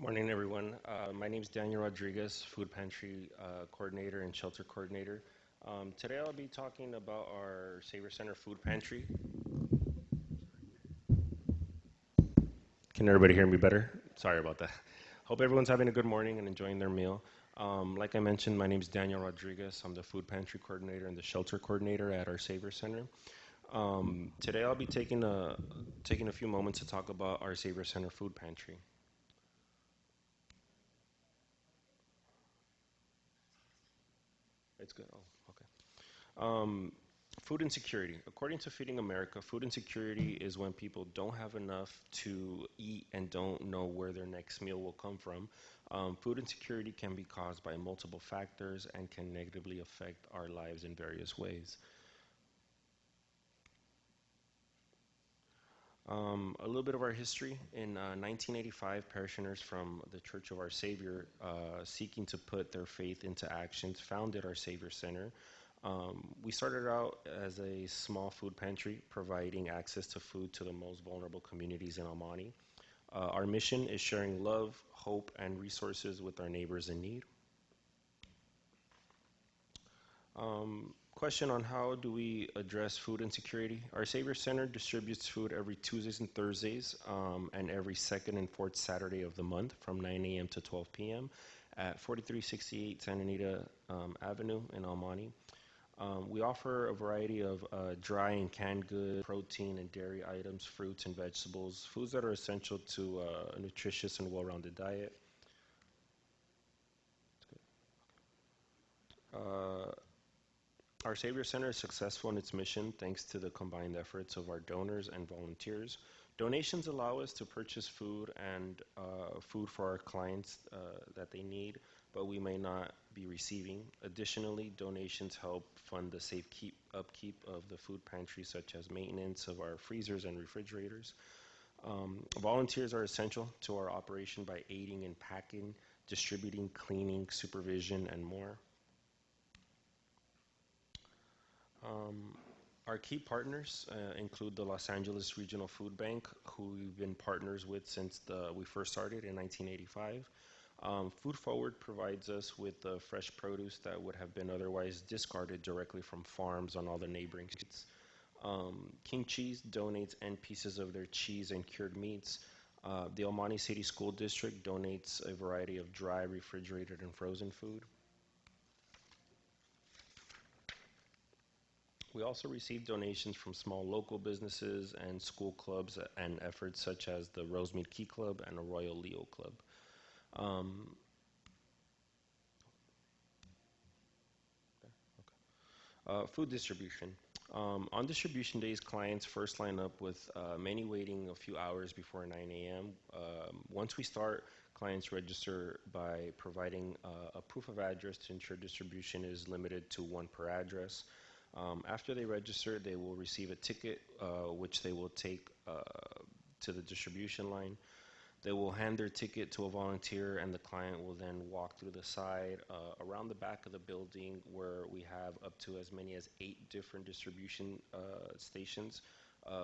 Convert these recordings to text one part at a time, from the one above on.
Morning, everyone. My name is Daniel Rodriguez, Food Pantry Coordinator and Shelter Coordinator. Today I'll be talking about our Saviour Center Food Pantry. Can everybody hear me better? Sorry about that. Hope everyone's having a good morning and enjoying their meal. Like I mentioned, my name is Daniel Rodriguez. I'm the Food Pantry Coordinator and the Shelter Coordinator at our Saviour Center. Today I'll be taking a few moments to talk about our Saviour Center Food Pantry. It's good. Oh, okay. Um, Food insecurity. According to Feeding America, food insecurity is when people don't have enough to eat and don't know where their next meal will come from. Food insecurity can be caused by multiple factors and can negatively affect our lives in various ways. A little bit of our history. In 1985, parishioners from the Church of Our Savior, seeking to put their faith into actions, founded our Savior Center. We started out as a small food pantry, providing access to food to the most vulnerable communities in Almani. Our mission is sharing love, hope, and resources with our neighbors in need. Question on how do we address food insecurity? Our Savior Center distributes food every Tuesdays and Thursdays, and every second and fourth Saturday of the month from 9 a.m. to 12 p.m. at 4368 Santa Anita Avenue in Almani. We offer a variety of dry and canned goods, protein and dairy items, fruits and vegetables, foods that are essential to a nutritious and well-rounded diet. Uh, Our Savior Center is successful in its mission thanks to the combined efforts of our donors and volunteers. Donations allow us to purchase food and food for our clients that they need, but we may not be receiving. Additionally, donations help fund the safe upkeep of the food pantry, such as maintenance of our freezers and refrigerators. Volunteers are essential to our operation by aiding in packing, distributing, cleaning, supervision, and more. Um, our key partners include the Los Angeles Regional Food Bank, who we've been partners with since we first started in 1985. Food Forward provides us with the fresh produce that would have been otherwise discarded directly from farms on all the neighboring states. King Cheese donates end pieces of their cheese and cured meats. The El Monte City School District donates a variety of dry, refrigerated, and frozen food. We also receive donations from small local businesses and school clubs and efforts such as the Rosemead Key Club and the Royal Leo Club. Um, Food distribution. On distribution days, clients first line up with many waiting a few hours before 9 a.m. Once we start, clients register by providing a proof of address to ensure distribution is limited to one per address. After they register, they will receive a ticket, which they will take to the distribution line. They will hand their ticket to a volunteer, and the client will then walk through the side around the back of the building where we have up to as many as 8 different distribution stations.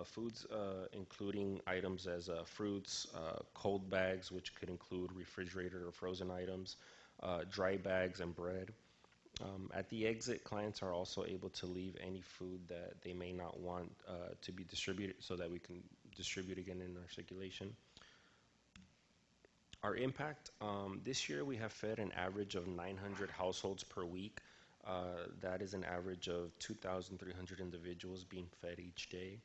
Foods, including items as fruits, cold bags, which could include refrigerated or frozen items, dry bags, and bread. At the exit, clients are also able to leave any food that they may not want to be distributed so that we can distribute again in our circulation. Our impact, this year we have fed an average of 900 households per week. That is an average of 2,300 individuals being fed each day.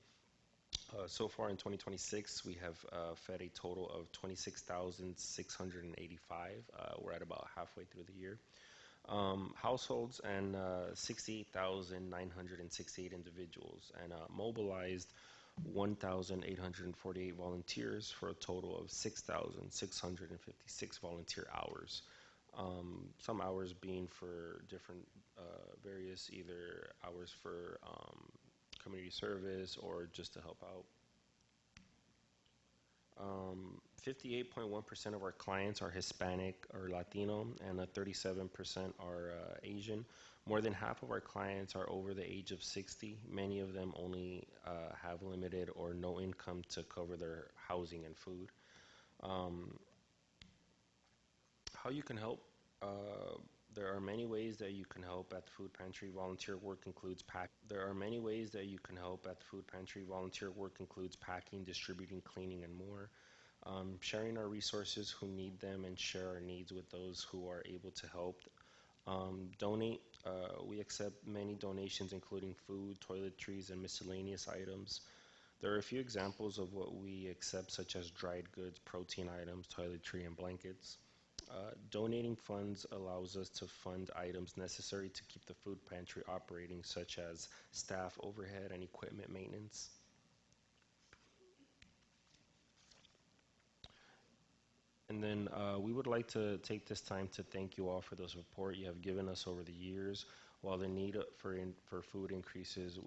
So far in 2026, we have fed a total of 26,685. We're at about halfway through the year. Households and 68,968 individuals, and mobilized 1,848 volunteers for a total of 6,656 volunteer hours. Some hours being for different various either hours for community service or just to help out. 58.1% of our clients are Hispanic or Latino, and 37% are Asian. More than half of our clients are over the age of 60. Many of them only have limited or no income to cover their housing and food. Um, How you can help? Uh, there are many ways that you can help at the food pantry. Volunteer work includes pack. There are many ways that you can help at the food pantry. Volunteer work includes packing, distributing, cleaning, and more. Sharing our resources who need them and share our needs with those who are able to help. Donate. We accept many donations, including food, toiletries, and miscellaneous items. There are a few examples of what we accept, such as dried goods, protein items, toiletry, and blankets. Donating funds allows us to fund items necessary to keep the food pantry operating, such as staff overhead and equipment maintenance. And then we would like to take this time to thank you all for the support you have given us over the years. While the need for food increases,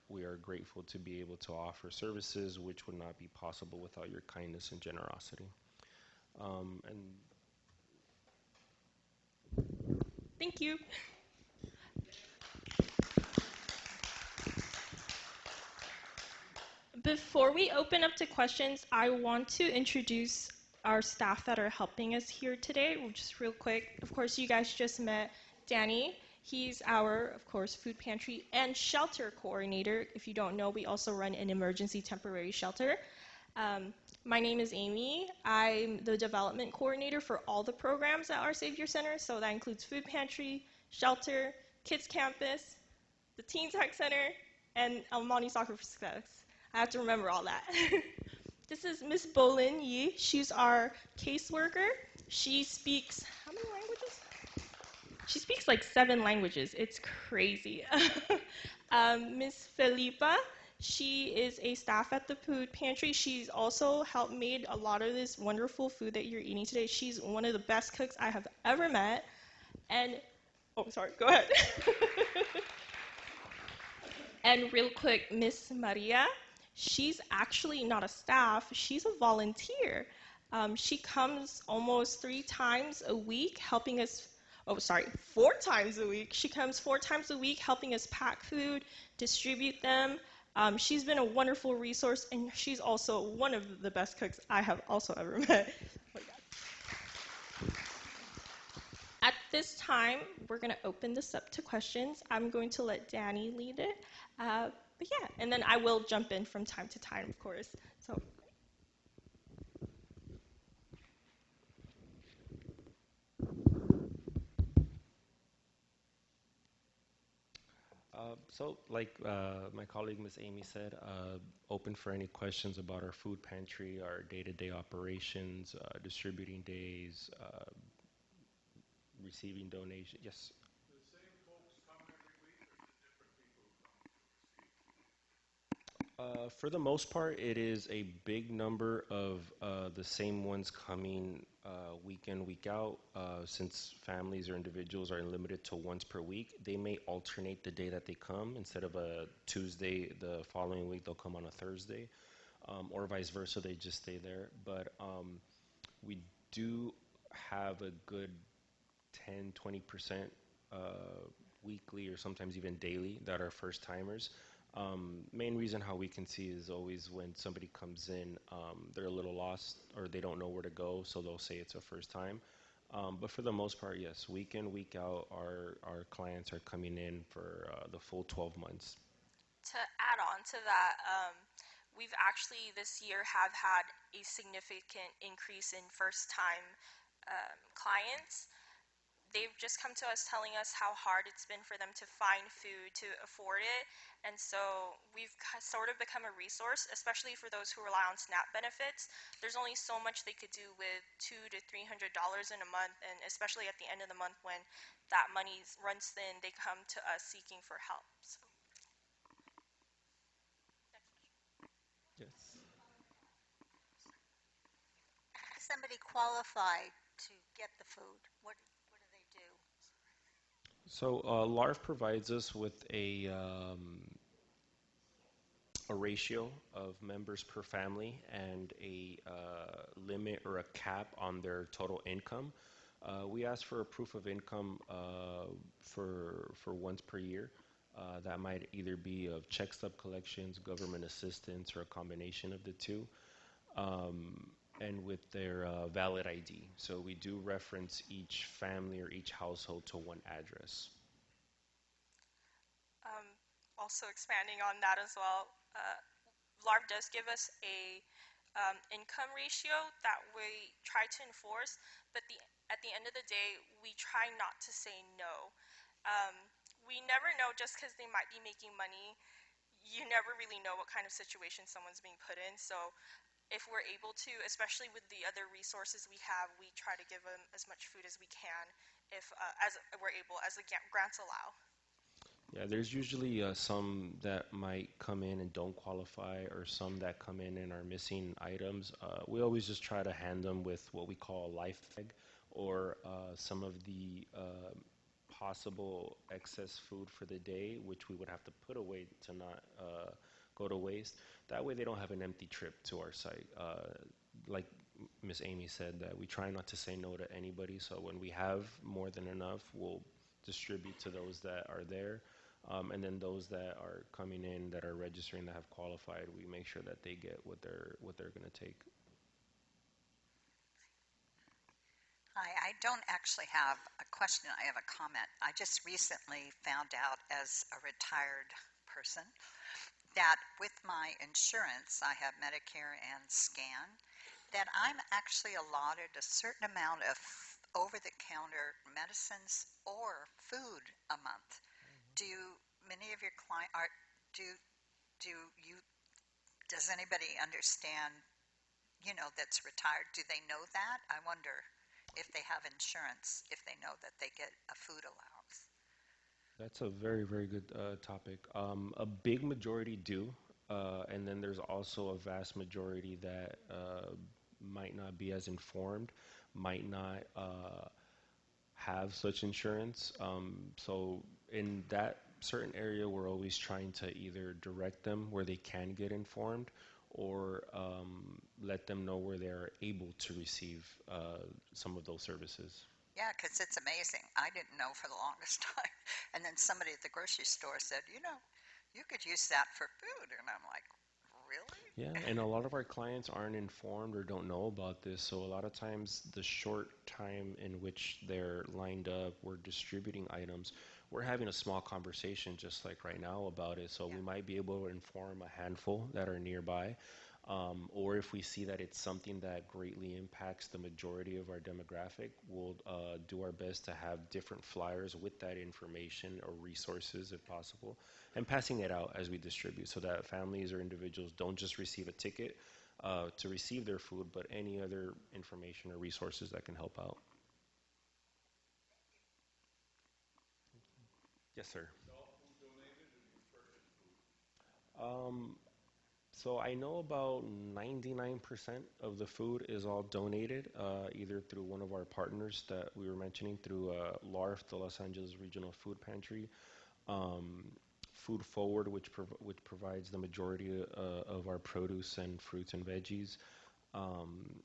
we are grateful to be able to offer services which would not be possible without your kindness and generosity. And Thank you. Before we open up to questions, I want to introduce our staff that are helping us here today, just real quick. Of course, you guys just met Danny. He's our, of course, food pantry and shelter coordinator. If you don't know, we also run an emergency temporary shelter. My name is Amy. I'm the development coordinator for all the programs at our Saviour Center. So that includes food pantry, shelter, kids campus, the Teen Tech Center, and Monte Soccer for Success. I have to remember all that. This is Miss Bolin Yi. She's our caseworker. She speaks, how many languages? She speaks like 7 languages. It's crazy. Miss Felipa, she is a staff at the food pantry. She's also helped made a lot of this wonderful food that you're eating today. She's one of the best cooks I have ever met. And, oh, sorry, go ahead. And real quick, Miss Maria, she's actually not a staff, she's a volunteer. She comes almost 3 times a week helping us, oh, sorry, 4 times a week. She comes 4 times a week helping us pack food, distribute them. She's been a wonderful resource, and she's also one of the best cooks I have also ever met. At this time, we're going to open this up to questions. I'm going to let Danny lead it. Uh, but yeah, and then I will jump in from time to time, of course. So, like my colleague Miss Amy said, open for any questions about our food pantry, our day-to-day operations, distributing days, receiving donations. Yes. For the most part, it is a big number of the same ones coming week in, week out. Since families or individuals are limited to once per week, they may alternate the day that they come. Instead of a Tuesday, the following week they'll come on a Thursday, or vice versa. They just stay there. But we do have a good 10, 20% weekly or sometimes even daily that are first timers. Main reason how we can see is always when somebody comes in, they're a little lost or they don't know where to go, so they'll say it's a first time. But for the most part, yes, week in, week out, our clients are coming in for the full 12 months. to add on to that, we've actually this year have had a significant increase in first-time clients. They've just come to us telling us how hard it's been for them to find food to afford it. And so we've sort of become a resource, especially for those who rely on SNAP benefits. There's only so much they could do with $200 to $300 in a month, and especially at the end of the month when that money runs thin, they come to us seeking for help. So. Yes. Somebody qualified to get the food, what do they do? So LARF provides us with a ratio of members per family and a limit or a cap on their total income. We ask for a proof of income for once per year. That might either be of check stub collections, government assistance, or a combination of the two. Um, and with their valid ID. So we do reference each family or each household to one address. Um, Also expanding on that as well, LARP does give us a income ratio that we try to enforce, but at the end of the day, we try not to say no. Um, we never know just because they might be making money. You never really know what kind of situation someone's being put in. So if we're able to, especially with the other resources we have, we try to give them as much food as we can, if as we're able, as the grants allow. Yeah, there's usually some that might come in and don't qualify, or some that come in and are missing items. We always just try to hand them with what we call a life bag, or some of the possible excess food for the day, which we would have to put away to not go to waste. That way, they don't have an empty trip to our site. Like Miss Amy said, that we try not to say no to anybody. So when we have more than enough, we'll distribute to those that are there. And then those that are coming in that are registering that have qualified, we make sure that they get what they're going to take. Hi, I don't actually have a question. I have a comment. I just recently found out as a retired person that with my insurance, I have Medicare and Scan, that I'm actually allotted a certain amount of over-the-counter medicines or food a month. Do many of your client are do do you does anybody understand, that's retired? Do they know that? I wonder if they have insurance, if they know that they get a food allowance. That's a very, very good topic. A big majority do, and then there's also a vast majority that might not be as informed, might not have such insurance. So in that certain area, we're always trying to either direct them where they can get informed, or let them know where they're able to receive some of those services. Yeah, because it's amazing. I didn't know for the longest time. And then somebody at the grocery store said, you could use that for food. And I'm like, really? Yeah, and a lot of our clients aren't informed or don't know about this. So a lot of times, the short time in which they're lined up, we're distributing items. We're having a small conversation just like right now about it. So we Yeah. might be able to inform a handful that are nearby. Or if we see that it's something that greatly impacts the majority of our demographic, we'll do our best to have different flyers with that information or resources if possible, and passing it out as we distribute so that families or individuals don't just receive a ticket to receive their food, but any other information or resources that can help out. Yes, sir. Um, so I know about 99% of the food is all donated, either through one of our partners that we were mentioning, through LARF, the Los Angeles Regional Food Pantry, um, Food Forward, which provides the majority of our produce and fruits and veggies, um,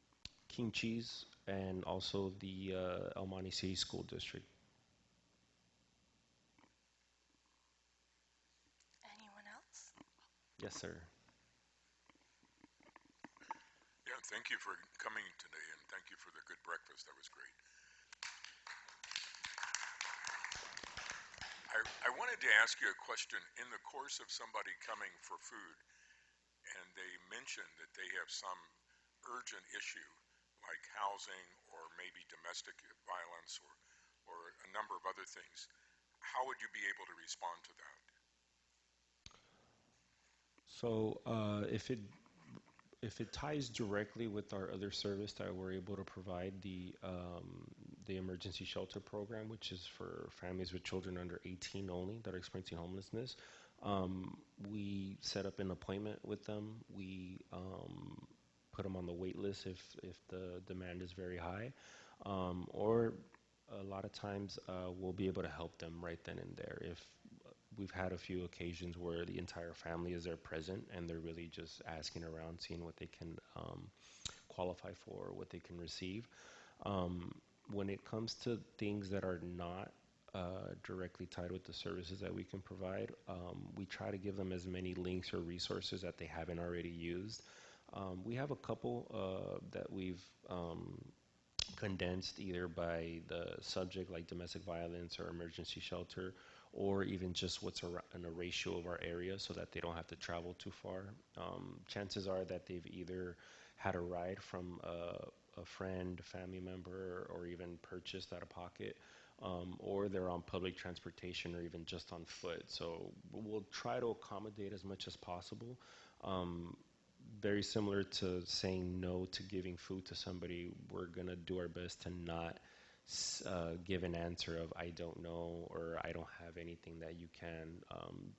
King Cheese, and also the El Monte City School District. Anyone else? Yes, sir. Yeah, thank you for coming today, and thank you for the good breakfast. That was great. I wanted to ask you a question. In the course of somebody coming for food, and they mention that they have some urgent issue, like housing or maybe domestic violence or a number of other things, how would you be able to respond to that? So if it ties directly with our other service that we're able to provide, the emergency shelter program, which is for families with children under 18 only that are experiencing homelessness, we set up an appointment with them. We put them on the wait list if the demand is very high, or a lot of times we'll be able to help them right then and there. If we've had a few occasions where the entire family is there present and they're really just asking around, seeing what they can qualify for, what they can receive. Um, when it comes to things that are not directly tied with the services that we can provide, we try to give them as many links or resources that they haven't already used. We have a couple that we've condensed either by the subject, like domestic violence or emergency shelter, or even just what's in a ratio of our area so that they don't have to travel too far. Chances are that they've either had a ride from a friend, family member, or even purchased out of pocket, or they're on public transportation or even just on foot. So we'll try to accommodate as much as possible. Um, Very similar to saying no to giving food to somebody, we're going to do our best to not give an answer of I don't know or I don't have anything that you can,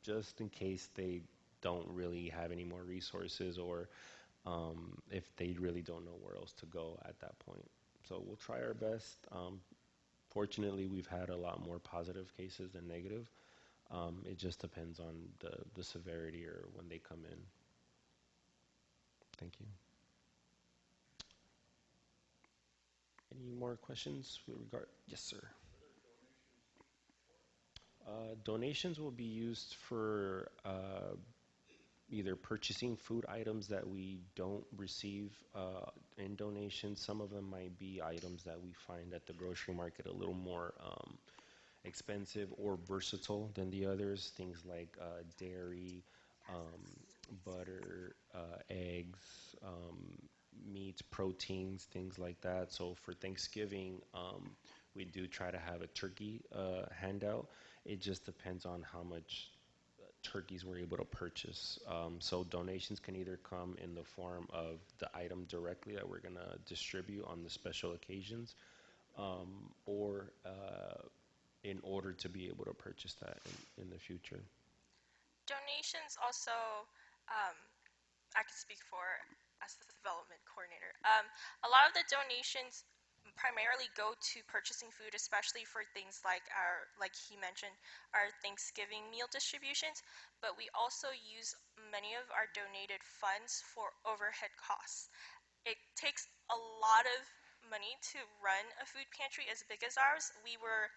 just in case they don't really have any more resources or if they really don't know where else to go at that point. So we'll try our best. Fortunately, we've had a lot more positive cases than negative. It just depends on the severity or when they come in. Thank you. Any more questions with regard? Yes, sir. Donations will be used for either purchasing food items that we don't receive in donations. Some of them might be items that we find at the grocery market a little more expensive or versatile than the others. Things like dairy, butter, eggs, meats, proteins, things like that. So for Thanksgiving, we do try to have a turkey handout. It just depends on how much turkeys we're able to purchase. So donations can either come in the form of the item directly that we're going to distribute on the special occasions, or in order to be able to purchase that in the future. Donations also, um, I can speak for as the development coordinator. A lot of the donations primarily go to purchasing food, especially for things like like he mentioned, our Thanksgiving meal distributions. But we also use many of our donated funds for overhead costs. It takes a lot of money to run a food pantry as big as ours. We were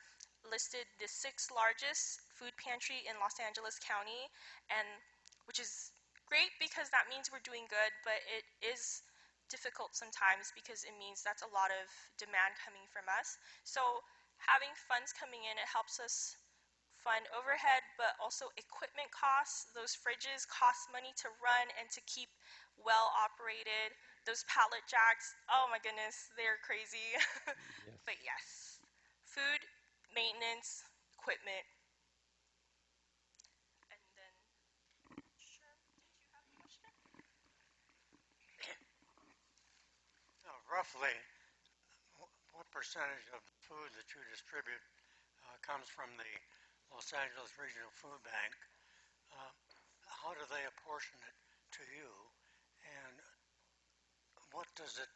listed the sixth largest food pantry in Los Angeles County, and which is great because that means we're doing good, but it is difficult sometimes because it means that's a lot of demand coming from us. So having funds coming in, it helps us fund overhead, but also equipment costs. Those fridges cost money to run and to keep well operated. Those pallet jacks, oh my goodness, they're crazy. Yes. But yes, food, maintenance, equipment, and then, sure, did you have a question? Roughly, what percentage of the food that you distribute comes from the Los Angeles Regional Food Bank? Uh, how do they apportion it to you? And what does it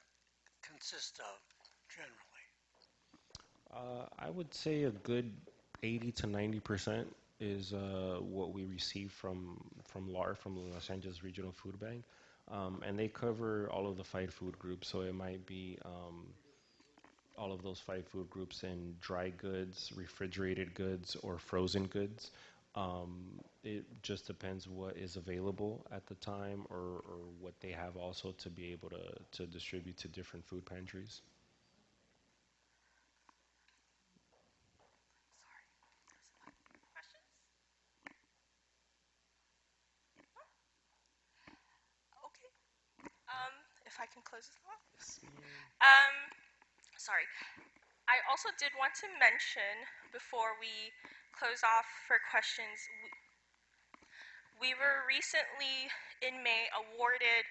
consist of generally? I would say a good 80 to 90% is what we receive from LAR, from the Los Angeles Regional Food Bank, and they cover all of the 5 food groups. So it might be all of those 5 food groups in dry goods, refrigerated goods, or frozen goods. It just depends what is available at the time, or what they have also to be able to distribute to different food pantries. Sorry, questions? Okay. If I can close this off. Yes, ma'am. Um, sorry. I also did want to mention before we close off for questions, we were recently in May awarded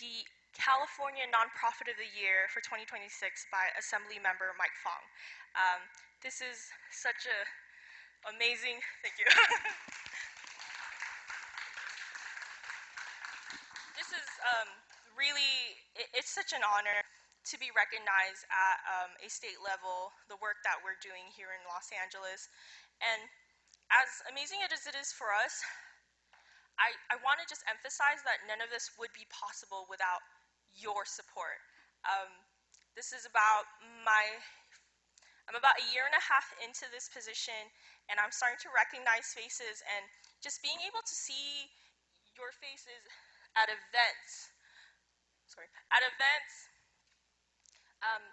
the California Nonprofit of the Year for 2026 by Assembly Member Mike Fong. This is such a amazing, thank you. This is really, it's such an honor to be recognized at a state level, the work that we're doing here in Los Angeles. And as amazing as it is for us, I want to just emphasize that none of this would be possible without your support. Um, this is about I'm about a year and a half into this position, and I'm starting to recognize faces, and just being able to see your faces at events sorry, at events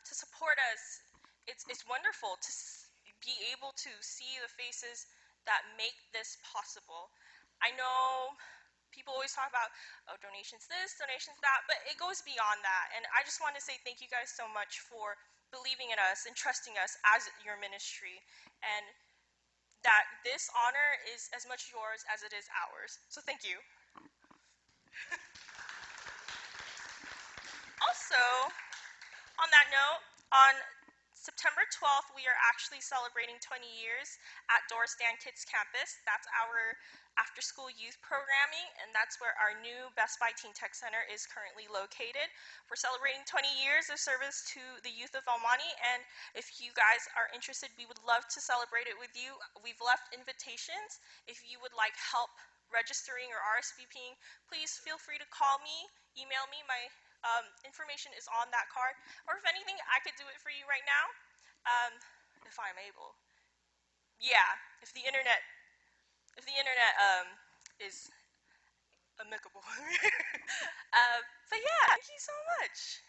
to support us. It's wonderful to be able to see the faces that make this possible. I know people always talk about, oh, donations this, donations that, but it goes beyond that. And I just want to say thank you guys so much for believing in us and trusting us as your ministry, and that this honor is as much yours as it is ours. So thank you. Also, on that note, on September 12th, we are actually celebrating 20 years at Doris Dan Kids Campus. That's our after-school youth programming, and that's where our new Best Buy Teen Tech Center is currently located. We're celebrating 20 years of service to the youth of El Monte, and if you guys are interested, we would love to celebrate it with you. We've left invitations. If you would like help registering or RSVPing, please feel free to call me, email me. My information is on that card. Or if anything, I could do it for you right now, if I'm able. Yeah, if the internet is amicable. But yeah, thank you so much.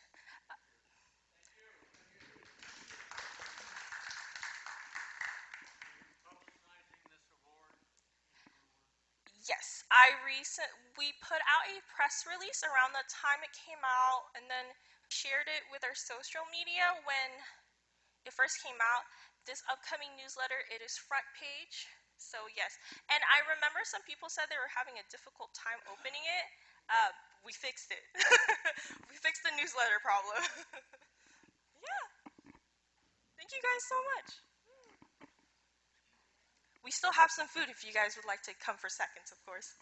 Yes, we put out a press release around the time it came out, and then shared it with our social media when it first came out. This upcoming newsletter, it is front page. So yes, and I remember some people said they were having a difficult time opening it. We fixed it. We fixed the newsletter problem. Yeah, thank you guys so much. We still have some food if you guys would like to come for seconds, of course.